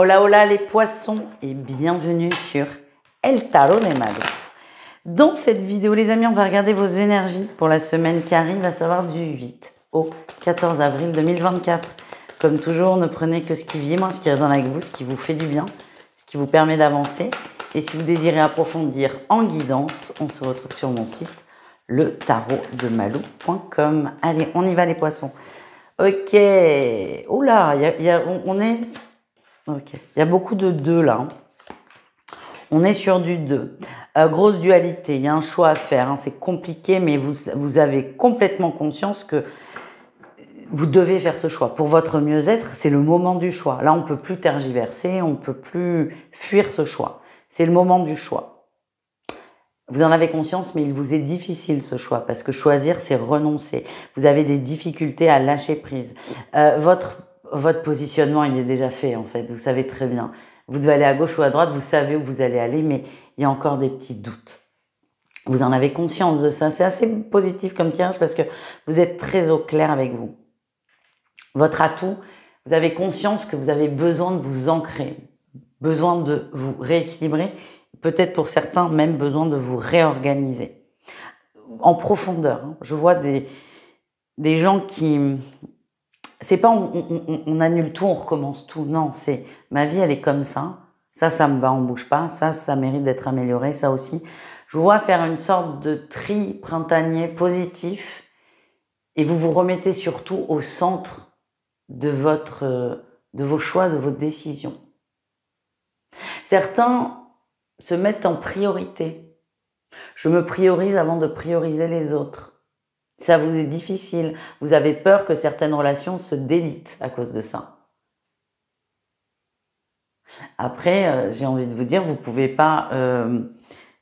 Hola hola les poissons et bienvenue sur El Tarot de Malou. Dans cette vidéo les amis, on va regarder vos énergies pour la semaine qui arrive, à savoir du 8 au 14 avril 2024. Comme toujours, ne prenez que ce qui vibre, ce qui résonne avec vous, ce qui vous fait du bien, ce qui vous permet d'avancer. Et si vous désirez approfondir en guidance, on se retrouve sur mon site letarotdemalou.com. Allez, on y va les poissons. Ok, oula, on est... Ok, il y a beaucoup de 2 là. On est sur du 2. Grosse dualité, il y a un choix à faire. Hein. C'est compliqué, mais vous avez complètement conscience que vous devez faire ce choix. Pour votre mieux-être, c'est le moment du choix. Là, on ne peut plus tergiverser, on ne peut plus fuir ce choix. C'est le moment du choix. Vous en avez conscience, mais il vous est difficile ce choix, parce que choisir, c'est renoncer. Vous avez des difficultés à lâcher prise. Votre positionnement, il est déjà fait, en fait. Vous savez très bien. Vous devez aller à gauche ou à droite, vous savez où vous allez aller, mais il y a encore des petits doutes. Vous en avez conscience de ça. C'est assez positif comme tirage parce que vous êtes très au clair avec vous. Votre atout, vous avez conscience que vous avez besoin de vous ancrer, besoin de vous rééquilibrer, peut-être pour certains même besoin de vous réorganiser. En profondeur, hein. Je vois des gens qui... C'est pas on annule tout, on recommence tout. Non, c'est ma vie, elle est comme ça. Ça me va, on bouge pas. Ça mérite d'être amélioré. Ça aussi. Je vous vois faire une sorte de tri printanier positif et vous vous remettez surtout au centre de vos choix, de vos décisions. Certains se mettent en priorité. Je me priorise avant de prioriser les autres. Ça vous est difficile. Vous avez peur que certaines relations se délitent à cause de ça. Après, j'ai envie de vous dire, vous pouvez pas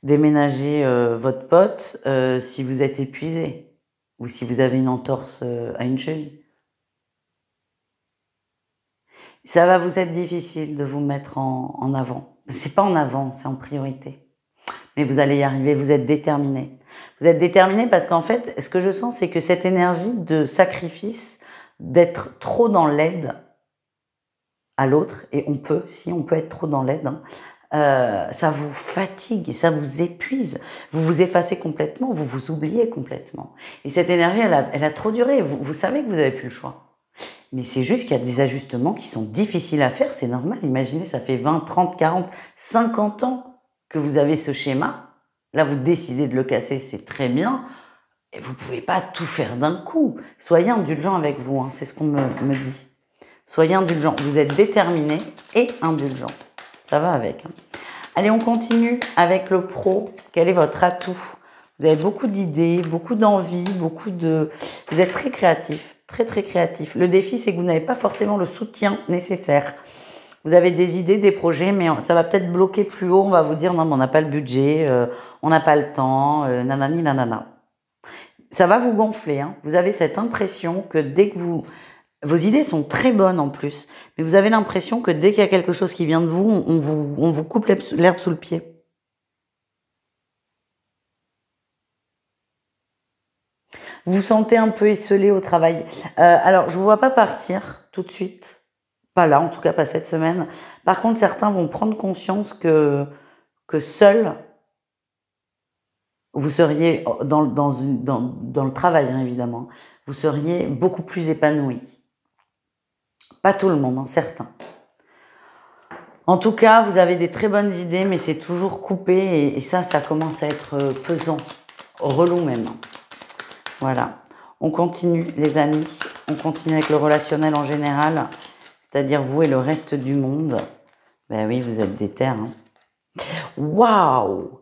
déménager votre pote si vous êtes épuisé ou si vous avez une entorse à une cheville. Ça va vous être difficile de vous mettre en avant. C'est pas en avant, c'est en priorité. Mais vous allez y arriver, vous êtes déterminé. Vous êtes déterminé parce qu'en fait, ce que je sens, c'est que cette énergie de sacrifice, d'être trop dans l'aide à l'autre, et on peut être trop dans l'aide, hein, ça vous fatigue, ça vous épuise. Vous vous effacez complètement, vous vous oubliez complètement. Et cette énergie, elle a trop duré. Vous savez que vous n'avez plus le choix. Mais c'est juste qu'il y a des ajustements qui sont difficiles à faire, c'est normal. Imaginez, ça fait 20, 30, 40, 50 ans que vous avez ce schéma. Là, vous décidez de le casser, c'est très bien. Et vous ne pouvez pas tout faire d'un coup. Soyez indulgent avec vous, hein, c'est ce qu'on me dit. Soyez indulgent. Vous êtes déterminé et indulgent. Ça va avec. Hein. Allez, on continue avec le pro. Quel est votre atout? Vous avez beaucoup d'idées, beaucoup d'envie, Vous êtes très créatif, très très créatif. Le défi, c'est que vous n'avez pas forcément le soutien nécessaire. Vous avez des idées, des projets, mais ça va peut-être bloquer plus haut. On va vous dire, non, mais on n'a pas le budget, on n'a pas le temps, nanani, nanana. Ça va vous gonfler. Hein. Vous avez cette impression que dès que vos idées sont très bonnes en plus, mais vous avez l'impression que dès qu'il y a quelque chose qui vient de vous, on vous coupe l'herbe sous le pied. Vous vous sentez un peu esselé au travail. Alors, je ne vous vois pas partir tout de suite. Pas là, en tout cas pas cette semaine. Par contre, certains vont prendre conscience que seul, vous seriez, dans le travail hein, évidemment, vous seriez beaucoup plus épanoui. Pas tout le monde, hein, certains. En tout cas, vous avez des très bonnes idées, mais c'est toujours coupé et ça commence à être pesant, relou même. Voilà. On continue les amis, on continue avec le relationnel en général. C'est-à-dire vous et le reste du monde. Ben oui, vous êtes déter. Hein. Waouh!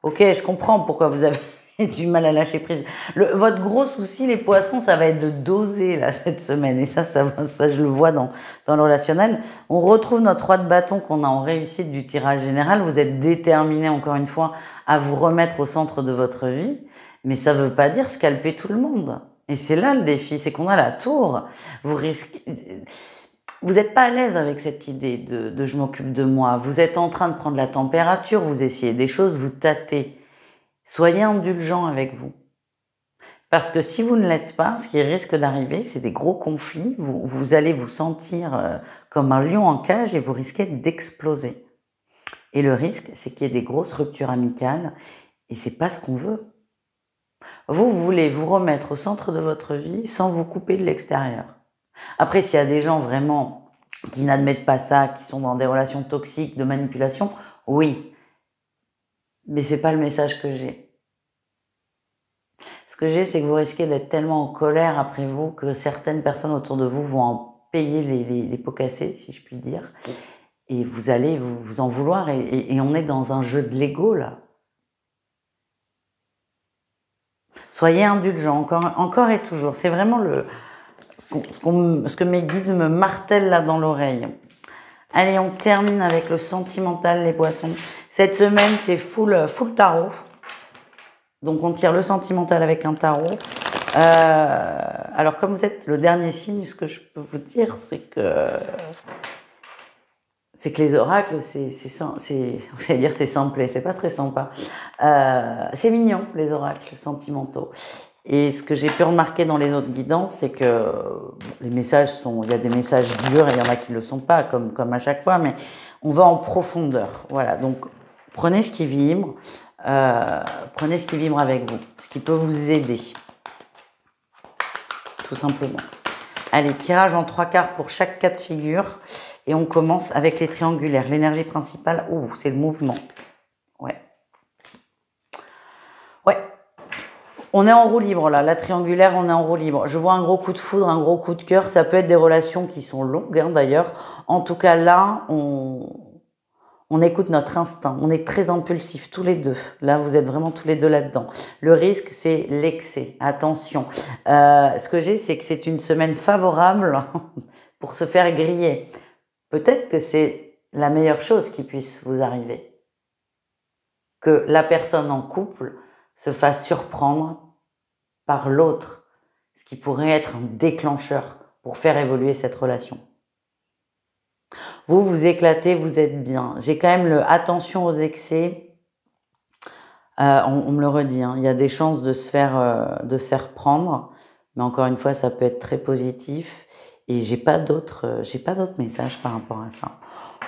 Ok, je comprends pourquoi vous avez du mal à lâcher prise. Votre gros souci, les poissons, ça va être de doser là cette semaine. Et ça je le vois dans le relationnel. On retrouve notre roi de bâton qu'on a en réussite du tirage général. Vous êtes déterminé, encore une fois, à vous remettre au centre de votre vie. Mais ça ne veut pas dire scalper tout le monde. Et c'est là le défi, c'est qu'on a la tour. Vous risquez... Vous n'êtes pas à l'aise avec cette idée de je m'occupe de moi. Vous êtes en train de prendre la température, vous essayez des choses, vous tâtez. Soyez indulgent avec vous. Parce que si vous ne l'êtes pas, ce qui risque d'arriver, c'est des gros conflits. Vous allez vous sentir comme un lion en cage et vous risquez d'exploser. Et le risque, c'est qu'il y ait des grosses ruptures amicales et c'est pas ce qu'on veut. Vous voulez vous remettre au centre de votre vie sans vous couper de l'extérieur. Après, s'il y a des gens vraiment qui n'admettent pas ça, qui sont dans des relations toxiques, de manipulation, oui. Mais c'est pas le message que j'ai. Ce que j'ai, c'est que vous risquez d'être tellement en colère après vous que certaines personnes autour de vous vont en payer les pots cassés, si je puis dire. Et vous allez vous en vouloir. Et on est dans un jeu de l'ego, là. Soyez indulgents, encore et toujours. C'est vraiment ce que mes guides me martèlent là dans l'oreille. Allez, on termine avec le sentimental, les poissons. Cette semaine, c'est full tarot. Donc, on tire le sentimental avec un tarot. Alors, comme vous êtes le dernier signe, ce que je peux vous dire, c'est que les oracles, j'allais dire c'est simple, c'est pas très sympa. C'est mignon, les oracles sentimentaux. Et ce que j'ai pu remarquer dans les autres guidances, c'est que les messages il y a des messages durs et il y en a qui ne le sont pas, comme à chaque fois, mais on va en profondeur. Voilà, donc prenez ce qui vibre, avec vous, ce qui peut vous aider, tout simplement. Allez, tirage en 3 cartes pour chaque cas de figure, et on commence avec les triangulaires. L'énergie principale, c'est le mouvement. Ouais. On est en roue libre là, la triangulaire, on est en roue libre. Je vois un gros coup de foudre, un gros coup de cœur. Ça peut être des relations qui sont longues d'ailleurs. En tout cas là, on écoute notre instinct. On est très impulsifs tous les deux. Là, vous êtes vraiment tous les deux là-dedans. Le risque, c'est l'excès. Attention. Ce que j'ai, c'est que c'est une semaine favorable pour se faire griller. Peut-être que c'est la meilleure chose qui puisse vous arriver. Que la personne en couple se fasse surprendre par l'autre, ce qui pourrait être un déclencheur pour faire évoluer cette relation. Vous éclatez, vous êtes bien. J'ai quand même attention aux excès. On me le redit, il y a des chances de se faire prendre, mais encore une fois, ça peut être très positif. Et j'ai pas d'autres messages par rapport à ça.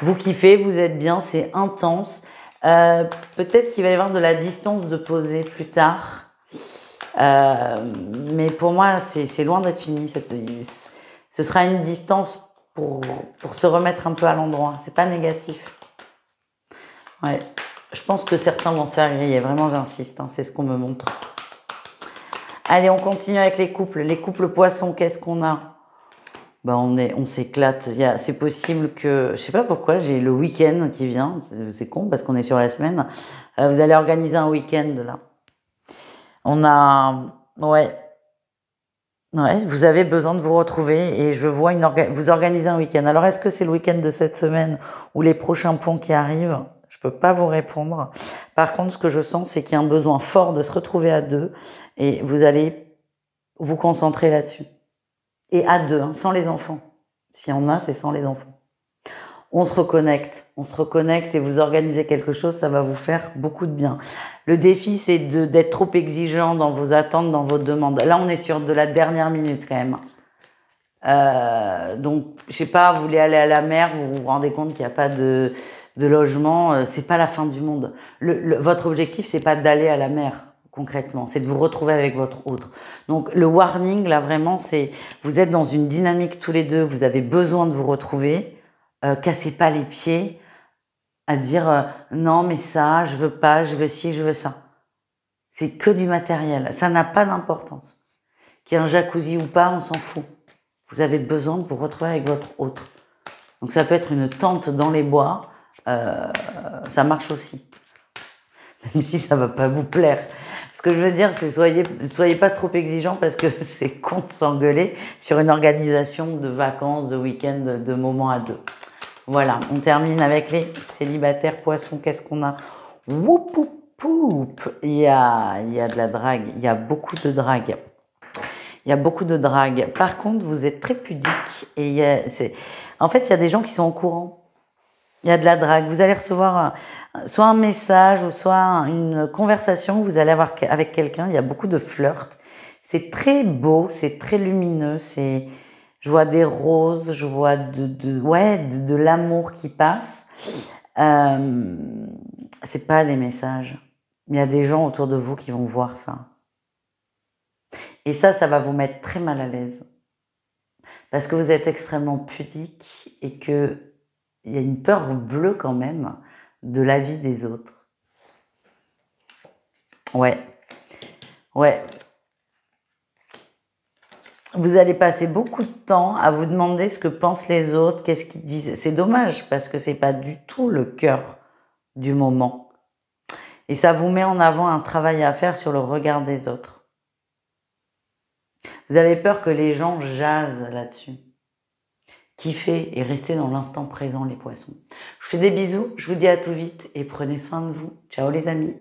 Vous kiffez, vous êtes bien, c'est intense. Peut-être qu'il va y avoir de la distance de poser plus tard. Mais pour moi, c'est loin d'être fini. Ce sera une distance pour se remettre un peu à l'endroit. C'est pas négatif. Ouais. Je pense que certains vont se faire griller. Vraiment, j'insiste. C'est ce qu'on me montre. Allez, on continue avec les couples. Les couples poissons, qu'est-ce qu'on a ? On s'éclate. C'est possible que, je sais pas pourquoi, j'ai le week-end qui vient. C'est con parce qu'on est sur la semaine. Vous allez organiser un week-end là. Vous avez besoin de vous retrouver et je vois vous organiser un week-end. Alors, est-ce que c'est le week-end de cette semaine ou les prochains ponts qui arrivent ? Je peux pas vous répondre. Par contre, ce que je sens, c'est qu'il y a un besoin fort de se retrouver à deux et vous allez vous concentrer là-dessus. Et à deux, sans les enfants. S'il y en a, c'est sans les enfants. On se reconnecte et vous organisez quelque chose, ça va vous faire beaucoup de bien. Le défi, c'est d'être trop exigeant dans vos attentes, dans vos demandes. Là, on est sur de la dernière minute quand même. Donc, je sais pas, vous voulez aller à la mer, vous vous rendez compte qu'il n'y a pas de logement, c'est pas la fin du monde. Votre objectif, c'est pas d'aller à la mer. Concrètement, c'est de vous retrouver avec votre autre. Donc, le warning, là, vraiment, c'est vous êtes dans une dynamique tous les deux, vous avez besoin de vous retrouver. Cassez pas les pieds à dire non, mais ça, je veux pas, je veux ci, je veux ça. C'est que du matériel. Ça n'a pas d'importance. Qu'il y ait un jacuzzi ou pas, on s'en fout. Vous avez besoin de vous retrouver avec votre autre. Donc, ça peut être une tente dans les bois. Ça marche aussi. Même si ça va pas vous plaire. Ce que je veux dire, c'est soyez pas trop exigeants parce que c'est con de s'engueuler sur une organisation de vacances, de week-end, de moments à deux. Voilà, on termine avec les célibataires poissons. Qu'est-ce qu'on a ? Woup, woup, woup. Il y a de la drague, il y a beaucoup de drague. Par contre, vous êtes très pudique et en fait, il y a des gens qui sont au courant. Il y a de la drague. Vous allez recevoir soit un message ou soit une conversation que vous allez avoir avec quelqu'un. Il y a beaucoup de flirt. C'est très beau, c'est très lumineux. Je vois des roses, je vois de l'amour qui passe. C'est pas des messages. Il y a des gens autour de vous qui vont voir ça. Et ça va vous mettre très mal à l'aise. Parce que vous êtes extrêmement pudique et qu'il y a une peur bleue quand même de la vie des autres. Ouais. Ouais. Vous allez passer beaucoup de temps à vous demander ce que pensent les autres, qu'est-ce qu'ils disent. C'est dommage parce que c'est pas du tout le cœur du moment. Et ça vous met en avant un travail à faire sur le regard des autres. Vous avez peur que les gens jasent là-dessus. Kiffez et restez dans l'instant présent, les poissons. Je vous fais des bisous, je vous dis à tout vite et prenez soin de vous. Ciao les amis.